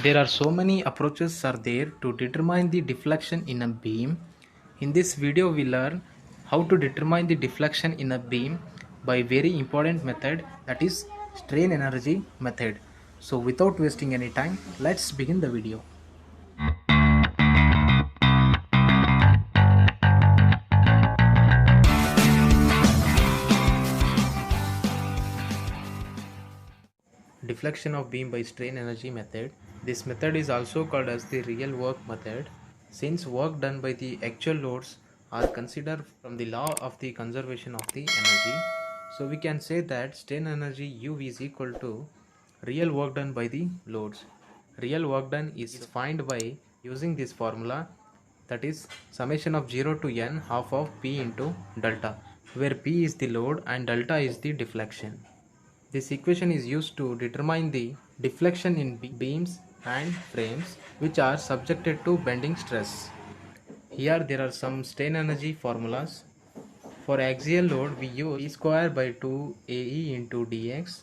There are so many approaches are there to determine the deflection in a beam. In this video we learn how to determine the deflection in a beam by very important method, that is strain energy method. So without wasting any time, let's begin the video. Deflection of beam by strain energy method. This method is also called as the real work method, since work done by the actual loads are considered from the law of the conservation of the energy. So we can say that strain energy U is equal to real work done by the loads. Real work done is defined by using this formula, that is summation of 0 to n half of P into delta, where P is the load and delta is the deflection. This equation is used to determine the deflection in beams and frames which are subjected to bending stress. Here there are some strain energy formulas. For axial load we use P square by 2 AE into dx.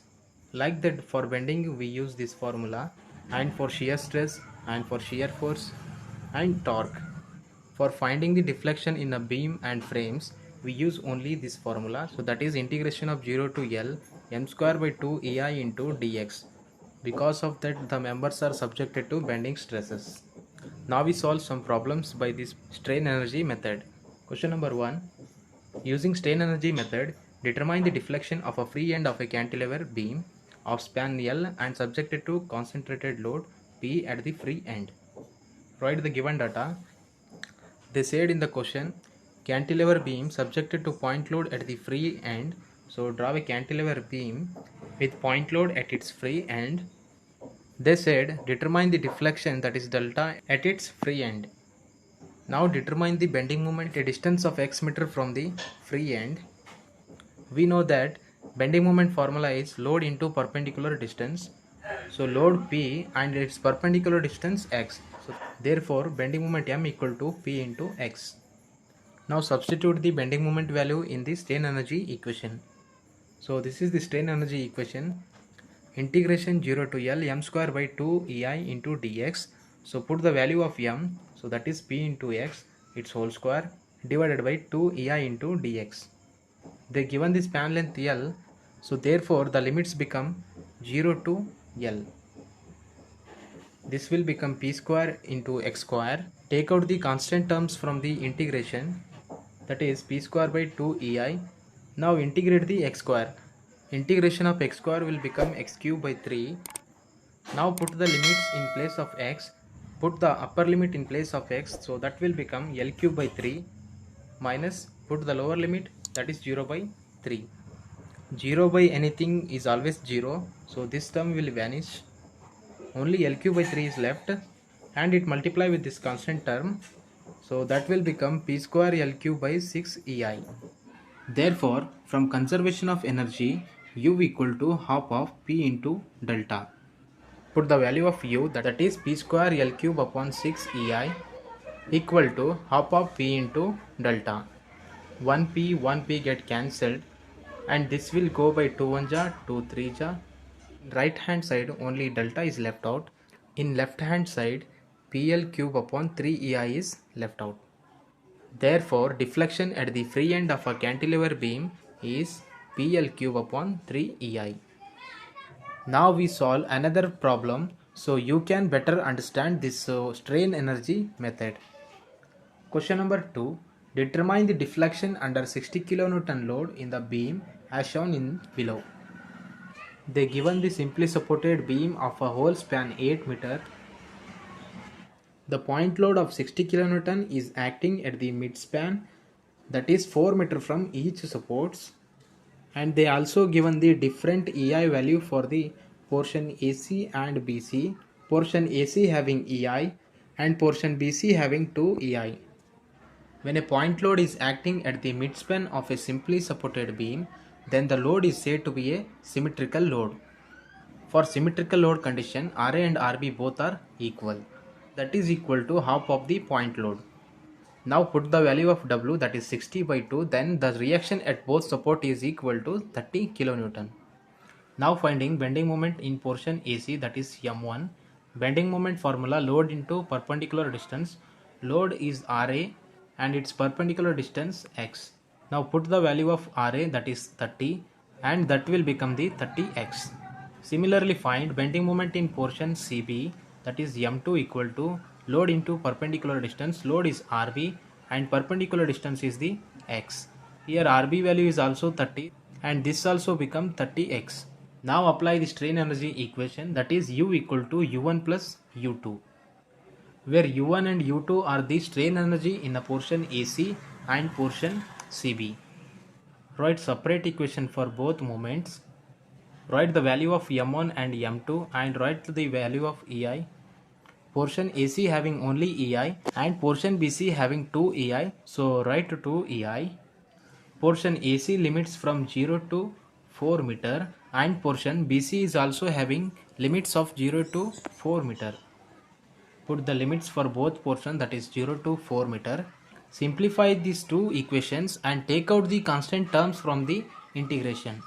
Like that, for bending we use this formula, and for shear stress and for shear force and torque. For finding the deflection in a beam and frames we use only this formula, so that is integration of 0 to L m square by 2 EI into dx. Because of that the members are subjected to bending stresses. Now we solve some problems by this strain energy method. Question number 1. Using strain energy method, determine the deflection of a free end of a cantilever beam of span L and subjected to concentrated load P at the free end. Write the given data. They said in the question, cantilever beam subjected to point load at the free end. So draw a cantilever beam with point load at its free end. They said determine the deflection, that is delta, at its free end. Now determine the bending moment at a distance of x meter from the free end. We know that bending moment formula is load into perpendicular distance. So load P and its perpendicular distance x. So therefore bending moment M equal to P into x. Now substitute the bending moment value in the strain energy equation. So this is the strain energy equation. Integration 0 to L m square by 2 EI into dx. So put the value of m, so that is P into x, its whole square, divided by 2 EI into dx. They given the span length L, so therefore the limits become 0 to L. This will become P square into x square. Take out the constant terms from the integration, that is P square by 2 EI. Now integrate the x square. Integration of x square will become x cube by 3. Now put the limits in place of x. Put the upper limit in place of x, so that will become L cube by 3 minus put the lower limit, that is 0 by 3. 0 by anything is always 0, so this term will vanish. Only L cube by 3 is left and it multiply with this constant term, so that will become P square L cube by 6 EI. Therefore from conservation of energy, U equal to half of P into delta. Put the value of U, that is P square L cube upon 6 EI equal to half of P into delta. 1P get cancelled and this will go by 2 1 ja, 2 3 ja. Right hand side only delta is left out. In left hand side PL cube upon 3 EI is left out. Therefore deflection at the free end of a cantilever beam is PL cube upon 3 EI. Now we solve another problem so you can better understand this strain energy method. Question number 2. Determine the deflection under 60 kN load in the beam as shown in below. They given the simply supported beam of a whole span 8 meter. The point load of 60 kN is acting at the midspan, that is 4 meter from each supports, and they also given the different EI value for the portion AC and BC, portion AC having EI and portion BC having 2 EI. When a point load is acting at the midspan of a simply supported beam, then the load is said to be a symmetrical load. For symmetrical load condition, RA and RB both are equal. That is equal to half of the point load. Now put the value of W, that is 60 by 2, then the reaction at both support is equal to 30 kN. Now finding bending moment in portion AC, that is M1. bending moment formula, load into perpendicular distance. Load is Ra and its perpendicular distance x. Now put the value of Ra, that is 30, and that will become the 30x. Similarly find bending moment in portion CB, that is M2 equal to load into perpendicular distance. Load is Rb and perpendicular distance is the x. Here Rb value is also 30 and this also become 30x. Now apply the strain energy equation, that is U equal to U1 plus U2, where U1 and U2 are the strain energy in the portion AC and portion CB. Write separate equation for both moments. Write the value of M1 and M2 and write the value of EI. Portion AC having only EI and portion BC having 2 EI, so write 2 EI. Portion AC limits from 0 to 4 meter and portion BC is also having limits of 0 to 4 meter. Put the limits for both portions, that is 0 to 4 meter. Simplify these two equations and take out the constant terms from the integration.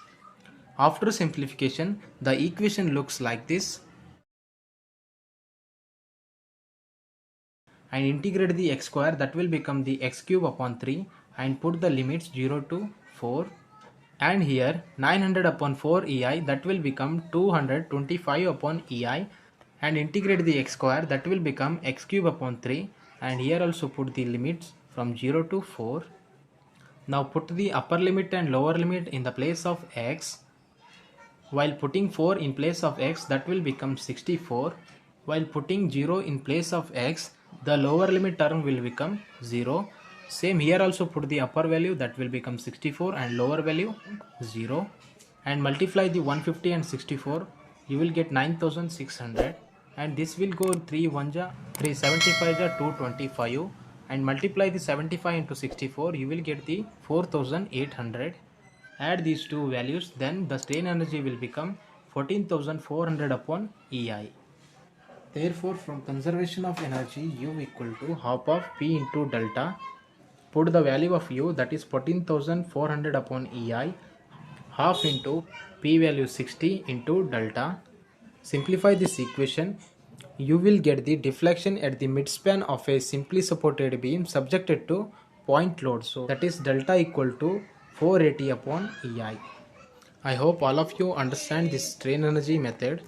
After simplification, the equation looks like this. And integrate the x square, that will become the x cube upon 3 and put the limits 0 to 4. And here 900 upon 4 EI, that will become 225 upon EI, and integrate the x square, that will become x cube upon 3, and here also put the limits from 0 to 4. Now put the upper limit and lower limit in the place of x. While putting 4 in place of x, that will become 64. While putting 0 in place of x, the lower limit term will become 0. Same here also put the upper value, that will become 64, and lower value 0. And multiply the 150 and 64, you will get 9600. And this will go 3 1 ja 375 ja 225, and multiply the 75 into 64, you will get the 4800. Add these two values, then the strain energy will become 14,400 upon EI. Therefore, from conservation of energy, U equal to half of P into delta. Put the value of U, that is 14,400 upon EI, half into P value 60 into delta. Simplify this equation. You will get the deflection at the midspan of a simply supported beam subjected to point load. So that is delta equal to 480 upon EI. I hope all of you understand this strain energy method.